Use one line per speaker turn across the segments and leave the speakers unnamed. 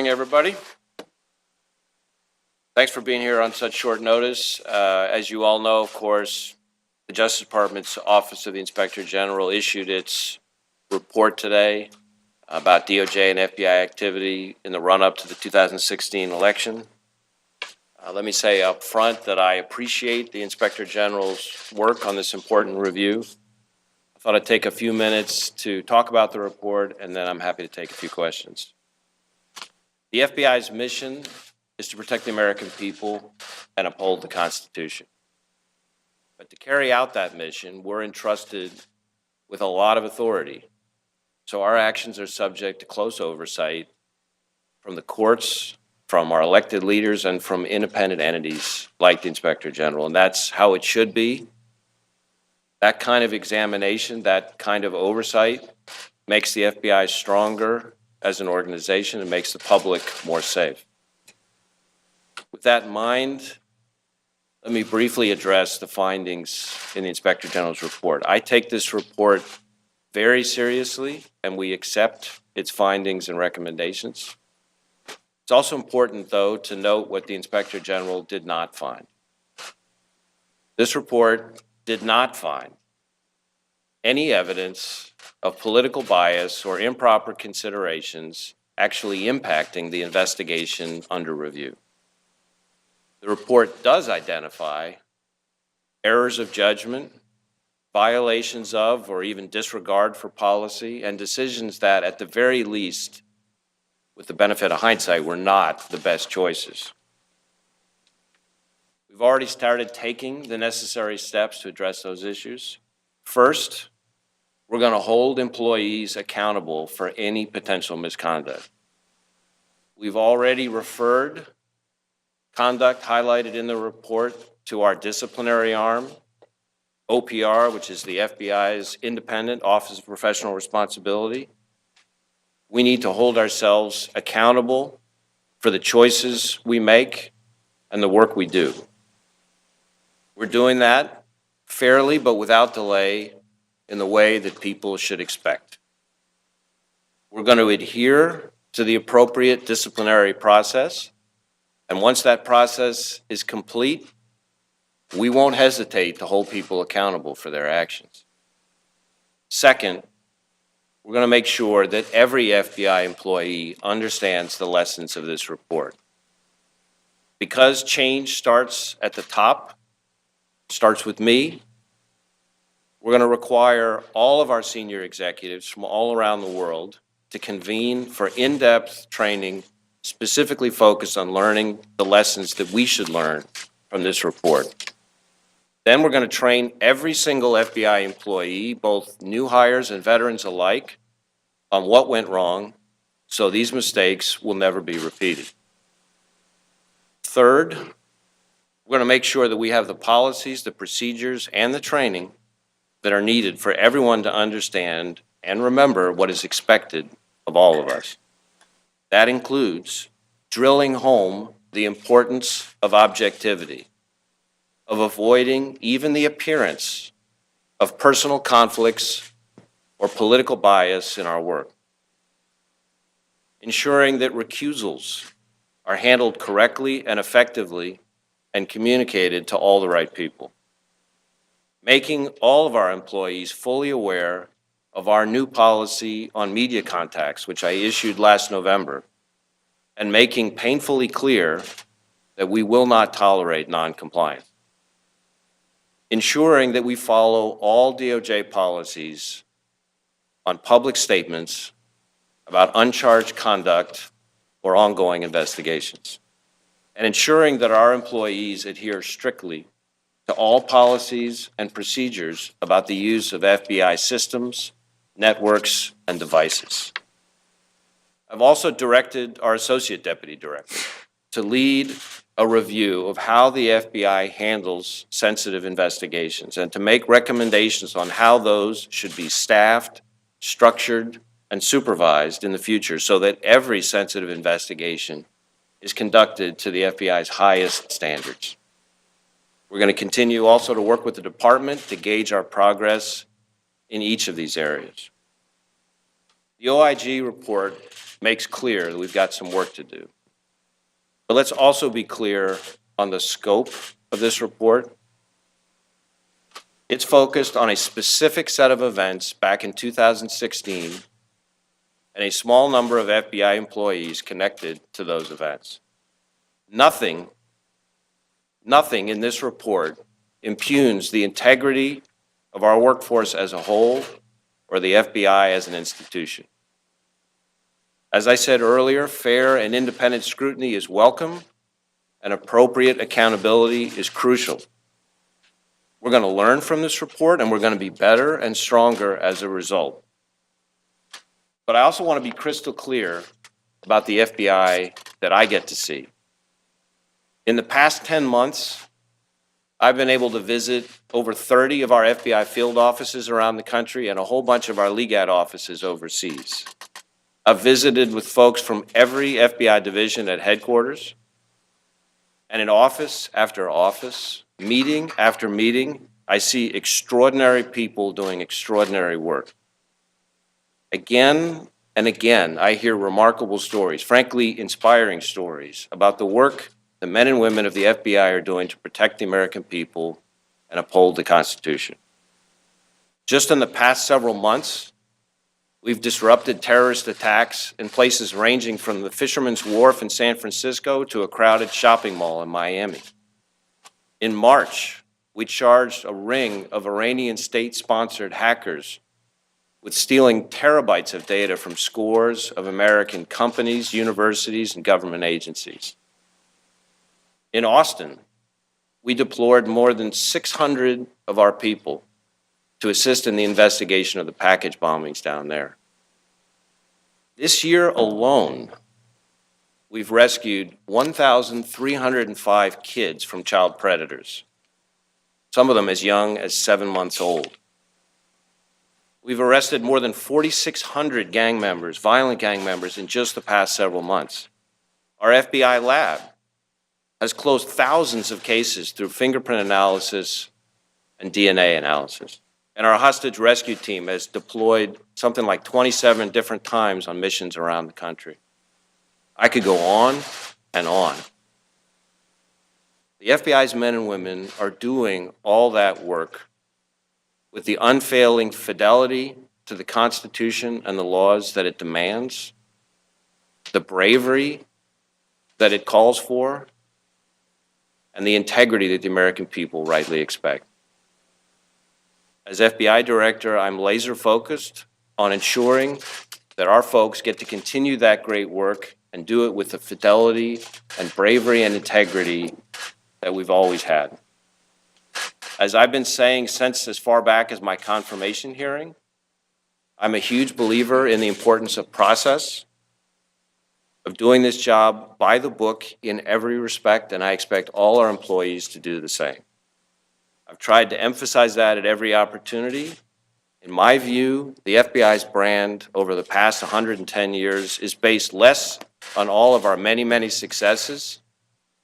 morning, everybody. Thanks for being here on such short notice. As you all know, of course, the Justice Department's Office of the Inspector General issued its report today about DOJ and FBI activity in the run-up to the 2016 election. Let me say up front that I appreciate the Inspector General's work on this important review. I thought I'd take a few minutes to talk about the report, and then I'm happy to take a few questions. The FBI's mission is to protect the American people and uphold the Constitution. But to carry out that mission, we're entrusted with a lot of authority. So our actions are subject to close oversight from the courts, from our elected leaders, and from independent entities like the Inspector General. And that's how it should be. That kind of examination, that kind of oversight makes the FBI stronger as an organization and makes the public more safe. With that in mind, let me briefly address the findings in the Inspector General's report. I take this report very seriously, and we accept its findings and recommendations. It's also important, though, to note what the Inspector General did not find. This report did not find any evidence of political bias or improper considerations actually impacting the investigation under review. The report does identify errors of judgment, violations of or even disregard for policy, and decisions that, at the very least, with the benefit of hindsight, were not the best choices. We've already started taking the necessary steps to address those issues. First, we're going to hold employees accountable for any potential misconduct. We've already referred conduct highlighted in the report to our disciplinary arm, OPR, which is the FBI's independent Office of Professional Responsibility. We need to hold ourselves accountable for the choices we make and the work we do. We're doing that fairly but without delay in the way that people should expect. We're going to adhere to the appropriate disciplinary process, and once that process is complete, we won't hesitate to hold people accountable for their actions. Second, we're going to make sure that every FBI employee understands the lessons of this report. Because change starts at the top, starts with me, we're going to require all of our senior executives from all around the world to convene for in-depth training specifically focused on learning the lessons that we should learn from this report. Then we're going to train every single FBI employee, both new hires and veterans alike, on what went wrong so these mistakes will never be repeated. Third, we're going to make sure that we have the policies, the procedures, and the training that are needed for everyone to understand and remember what is expected of all of us. That includes drilling home the importance of objectivity, of avoiding even the appearance of personal conflicts or political bias in our work, ensuring that recusals are handled correctly and effectively and communicated to all the right people, making all of our employees fully aware of our new policy on media contacts, which I issued last November, and making painfully clear that we will not tolerate noncompliance. Ensuring that we follow all DOJ policies on public statements about uncharged conduct or ongoing investigations, and ensuring that our employees adhere strictly to all policies and procedures about the use of FBI systems, networks, and devices. I've also directed our Associate Deputy Director to lead a review of how the FBI handles sensitive investigations and to make recommendations on how those should be staffed, structured, and supervised in the future so that every sensitive investigation is conducted to the FBI's highest standards. We're going to continue also to work with the department to gauge our progress in each of these areas. The OIG report makes clear that we've got some work to do. But let's also be clear on the scope of this report. It's focused on a specific set of events back in 2016 and a small number of FBI employees connected to those events. Nothing in this report impugns the integrity of our workforce as a whole or the FBI as an institution. As I said earlier, fair and independent scrutiny is welcome, and appropriate accountability is crucial. We're going to learn from this report, and we're going to be better and stronger as a result. But I also want to be crystal clear about the FBI that I get to see. In the past 10 months, I've been able to visit over 30 of our FBI field offices around the country and a whole bunch of our LEGAT offices overseas. I've visited with folks from every FBI division at headquarters, and in office after office, meeting after meeting, I see extraordinary people doing extraordinary work. Again and again, I hear remarkable stories, frankly, inspiring stories about the work the men and women of the FBI are doing to protect the American people and uphold the Constitution. Just in the past several months, we've disrupted terrorist attacks in places ranging from the Fisherman's Wharf in San Francisco to a crowded shopping mall in Miami. In March, we charged a ring of Iranian state-sponsored hackers with stealing terabytes of data from scores of American companies, universities, and government agencies. In Austin, we deployed more than 600 of our people to assist in the investigation of the package bombings down there. This year alone, we've rescued 1,305 kids from child predators, some of them as young as 7 months old. We've arrested more than 4,600 gang members, violent gang members, in just the past several months. Our FBI lab has closed thousands of cases through fingerprint analysis and DNA analysis. And our hostage rescue team has deployed something like 27 different times on missions around the country. I could go on and on. The FBI's men and women are doing all that work with the unfailing fidelity to the Constitution and the laws that it demands, the bravery that it calls for, and the integrity that the American people rightly expect. As FBI director, I'm laser focused on ensuring that our folks get to continue that great work and do it with the fidelity and bravery and integrity that we've always had. As I've been saying since as far back as my confirmation hearing, I'm a huge believer in the importance of process, of doing this job by the book in every respect, and I expect all our employees to do the same. I've tried to emphasize that at every opportunity. In my view, the FBI's brand over the past 110 years is based less on all of our many, many successes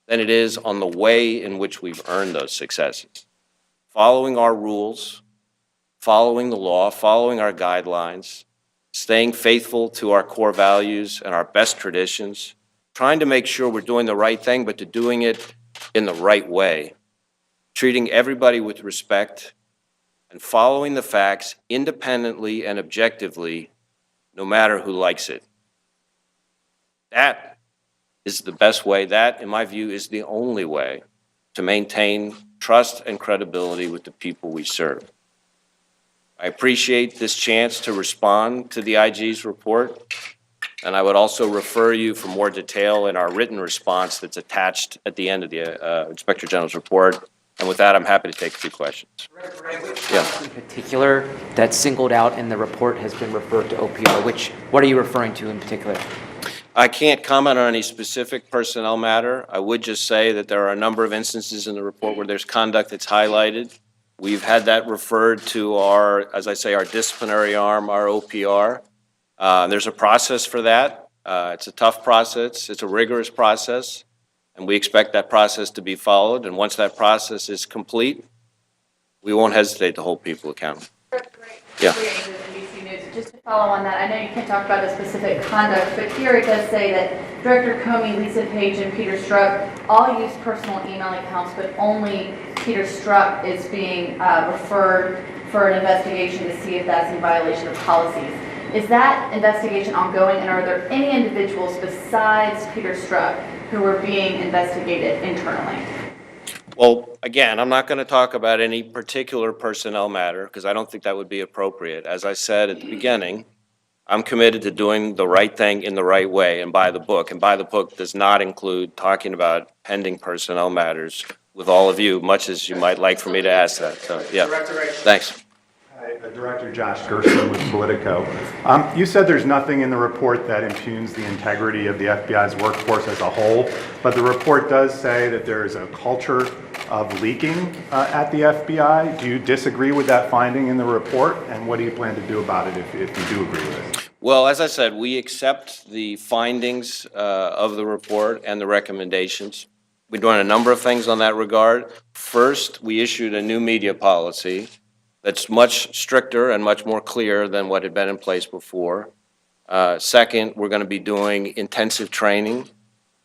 than it is on the way in which we've earned those successes. Following our rules, following the law, following our guidelines, staying faithful to our core values and our best traditions, trying to make sure we're doing the right thing, but to doing it in the right way, treating everybody with respect, and following the facts independently and objectively, no matter who likes it. That is the best way. That, in my view, is the only way to maintain trust and credibility with the people we serve. I appreciate this chance to respond to the IG's report, and I would also refer you for more detail in our written response that's attached at the end of the Inspector General's report. And with that, I'm happy to take a few questions.
Director Wray, which topic in particular that's singled out in the report has been referred to OPR? What are you referring to in particular?
I can't comment on any specific personnel matter. I would just say that there are a number of instances in the report where there's conduct that's highlighted. We've had that referred to our, as I say, our disciplinary arm, our OPR. There's a process for that. It's a tough process. It's a rigorous process. And we expect that process to be followed. And once that process is complete, we won't hesitate to hold people accountable.
Great.
Yeah.
NBC News. Just Just to follow on that, I know you can't talk about the specific conduct, but here it does say that Director Comey, Lisa Page, and Peter Strzok all use personal email accounts, but only Peter Strzok is being referred for an investigation to see if that's in violation of policies. Is that investigation ongoing, and are there any individuals besides Peter Strzok who are being investigated internally?
Well, again, I'm not going to talk about any particular personnel matter because I don't think that would be appropriate. As I said at the beginning, I'm committed to doing the right thing in the right way and by the book. And by the book does not include talking about pending personnel matters with all of you, much as you might like for me to ask that. So, yeah. Thanks.
Hi, Director Josh Gerson with Politico. You said there's nothing in the report that impugns the integrity of the FBI's workforce as a whole, but the report does say that there is a culture of leaking at the FBI. Do you disagree with that finding in the report, and what do you plan to do about it if you do agree with it?
Well, as I said, we accept the findings of the report and the recommendations. We're doing a number of things on that regard. First, we issued a new media policy that's much stricter and much more clear than what had been in place before. Second, we're going to be doing intensive training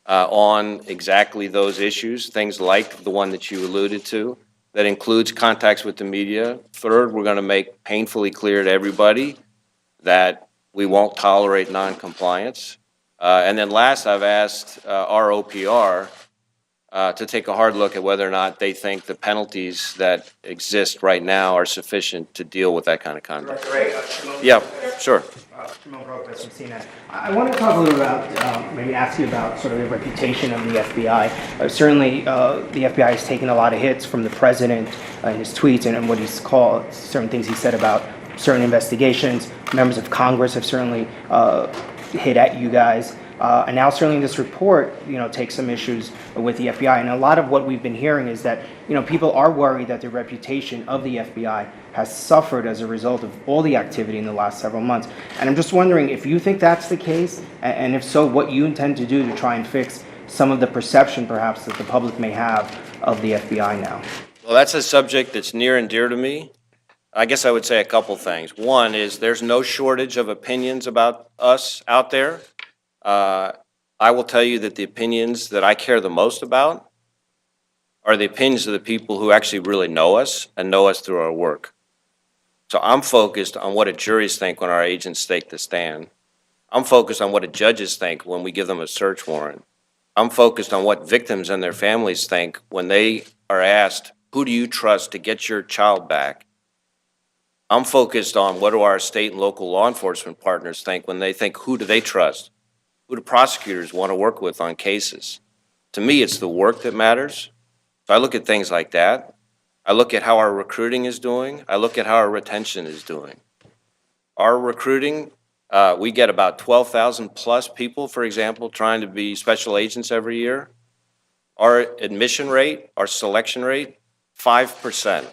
on exactly those issues, things like the one that you alluded to, that includes contacts with the media. Third, we're going to make painfully clear to everybody that we won't tolerate noncompliance. And then last, I've asked our OPR to take a hard look at whether or not they think the penalties that exist right now are sufficient to deal with that kind of conduct. Yeah, sure.
I want to talk a little about, maybe ask you about sort of the reputation of the FBI. Certainly, the FBI has taken a lot of hits from the president in his tweets and what he's called, certain things he said about certain investigations. Members of Congress have certainly hit at you guys. And now certainly this report, takes some issues with the FBI. And a lot of what we've been hearing is that, people are worried that the reputation of the FBI has suffered as a result of all the activity in the last several months. And I'm just wondering if you think that's the case, and if so, what you intend to do to try and fix some of the perception perhaps that the public may have of the FBI now.
Well, that's a subject that's near and dear to me. I guess I would say a couple things. One is there's no shortage of opinions about us out there. I will tell you that the opinions that I care the most about are the opinions of the people who actually really know us and know us through our work. So I'm focused on what juries think when our agents take the stand. I'm focused on what judges think when we give them a search warrant. I'm focused on what victims and their families think when they are asked, who do you trust to get your child back? I'm focused on what do our state and local law enforcement partners think when they think, who do they trust? Who do prosecutors want to work with on cases? To me, it's the work that matters. So I look at things like that. I look at how our recruiting is doing. I look at how our retention is doing. Our recruiting, we get about 12,000 plus people, for example, trying to be special agents every year. Our admission rate, our selection rate, 5%.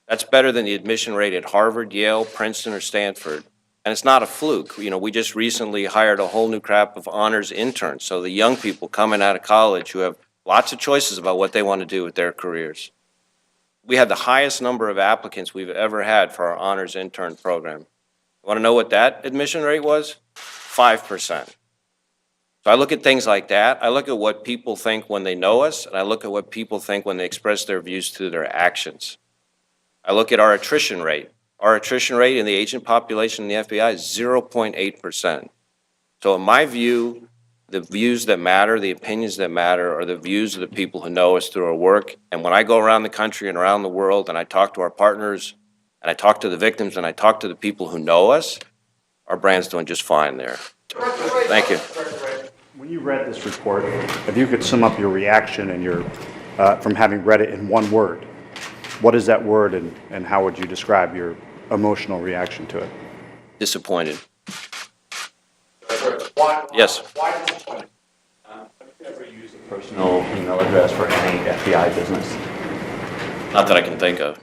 That's better than the admission rate at Harvard, Yale, Princeton, or Stanford. And it's not a fluke. We just recently hired a whole new crop of honors interns. So the young people coming out of college who have lots of choices about what they want to do with their careers. We had the highest number of applicants we've ever had for our honors intern program. You want to know what that admission rate was? 5%. So I look at things like that. I look at what people think when they know us, and I look at what people think when they express their views through their actions. I look at our attrition rate. Our attrition rate in the agent population in the FBI is 0.8%. So in my view, the views that matter, the opinions that matter, are the views of the people who know us through our work. And when I go around the country and around the world and I talk to our partners and I talk to the victims and I talk to the people who know us, our brand's doing just fine there. Thank you.
When you read this report, if you could sum up your reaction and your from having read it in one word, what is that word, and how would you describe your emotional reaction to it?
Disappointed.
Why?
Yes.
Why disappointed?
Have you ever used a personal email address for any FBI business?
Not that I can think of.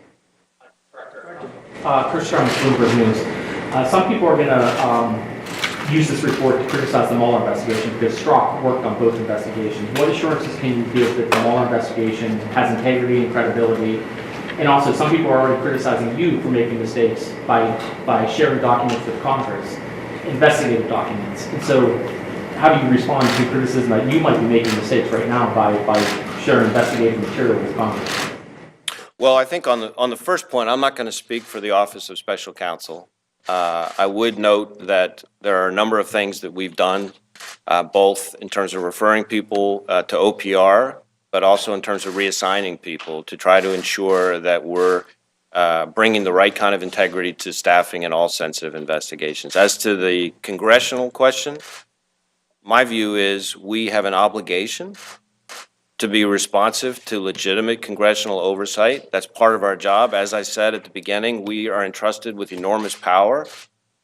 Chris Sharma, Bloomberg News. Some people are going to use this report to criticize the Mueller investigation because Strzok worked on both investigations. What assurances can you give that the Mueller investigation has integrity and credibility, And also, some people are already criticizing you for making mistakes by sharing documents with Congress, investigative documents. And so, how do you respond to criticism that you might be making mistakes right now by sharing investigative material with Congress?
Well, I think on the first point, I'm not going to speak for the Office of Special Counsel. I would note that there are a number of things that we've done, both in terms of referring people to OPR, but also in terms of reassigning people to try to ensure that we're bringing the right kind of integrity to staffing in all sensitive investigations. As to the congressional question, my view is we have an obligation to be responsive to legitimate congressional oversight. That's part of our job. As I said at the beginning, we are entrusted with enormous power,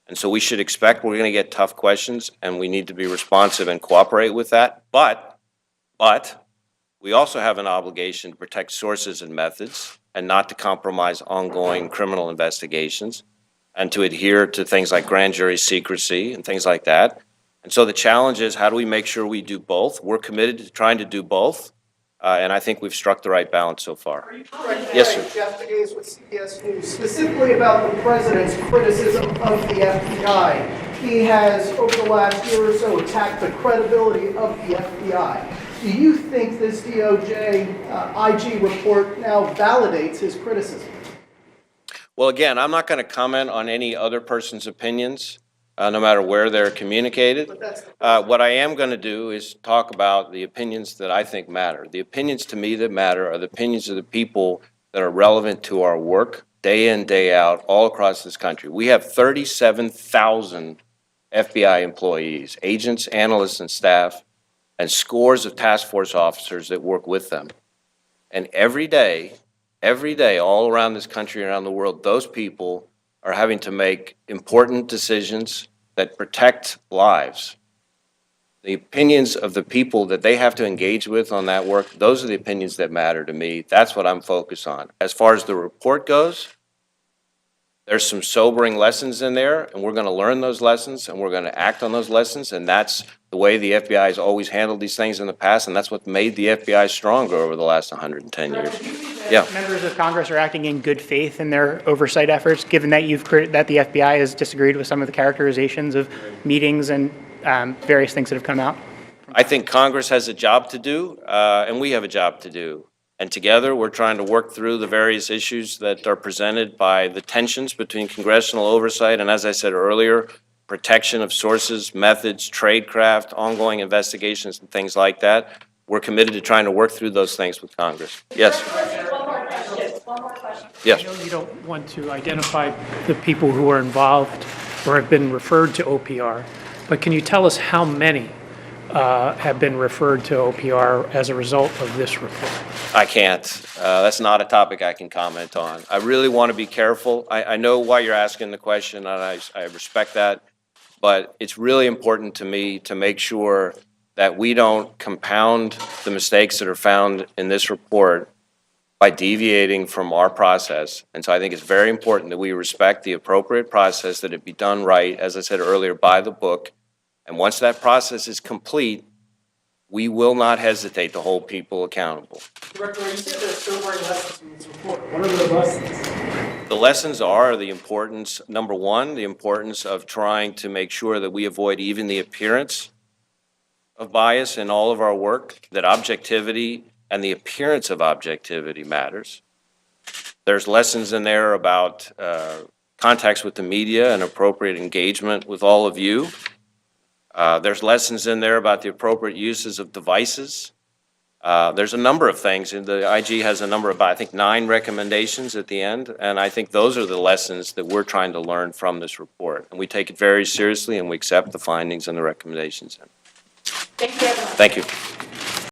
and so we should expect we're going to get tough questions, and we need to be responsive and cooperate with that. But we also have an obligation to protect sources and methods and not to compromise ongoing criminal investigations and to adhere to things like grand jury secrecy and things like that. And so the challenge is, how do we make sure we do both? We're committed to trying to do both, and I think we've struck the right balance so far. Yes, sir.
Jeff Hayes with CBS News, specifically about the president's criticism of the FBI. He has, over the last year or so, attacked the credibility of the FBI. Do you think this DOJ IG report now validates his criticism?
Well, again, I'm not going to comment on any other person's opinions, no matter where they're communicated. What I am going to do is talk about the opinions that I think matter. The opinions to me that matter are the opinions of the people that are relevant to our work day in, day out, all across this country. We have 37,000 FBI employees, agents, analysts, and staff, and scores of task force officers that work with them. And every day, all around this country, around the world, those people are having to make important decisions that protect lives. The opinions of the people that they have to engage with on that work, those are the opinions that matter to me. That's what I'm focused on. As far as the report goes, there's some sobering lessons in there, and we're going to learn those lessons, and we're going to act on those lessons, and that's the way the FBI has always handled these things in the past, and that's what made the FBI stronger over the last 110 years. Yeah.
Members of Congress are acting in good faith in their oversight efforts, given that that the FBI has disagreed with some of the characterizations of meetings and various things that have come out?
I think Congress has a job to do, and we have a job to do. And together, we're trying to work through the various issues that are presented by the tensions between congressional oversight and, as I said earlier, protection of sources, methods, tradecraft, ongoing investigations, and things like that. We're committed to trying to work through those things with Congress. Yes.
One more question.
Yes.
I know you don't want to identify the people who are involved or have been referred to OPR, but can you tell us how many have been referred to OPR as a result of this report?
I can't. That's not a topic I can comment on. I really want to be careful. I know why you're asking the question, and I respect that, but it's really important to me to make sure that we don't compound the mistakes that are found in this report by deviating from our process. And so I think it's very important that we respect the appropriate process, that it be done right, as I said earlier, by the book. And once that process is complete, we will not hesitate to hold people accountable.
Director, you said there's sobering lessons from this report. What are the lessons?
The lessons are the importance, number one, the importance of trying to make sure that we avoid even the appearance of bias in all of our work, that objectivity and the appearance of objectivity matters. There's lessons in there about contacts with the media and appropriate engagement with all of you. There's lessons in there about the appropriate uses of devices. There's a number of things, and the IG has a number of, I think, 9 recommendations at the end, and I think those are the lessons that we're trying to learn from this report. And we take it very seriously, and we accept the findings and the recommendations.
Thank you, everyone.
Thank you.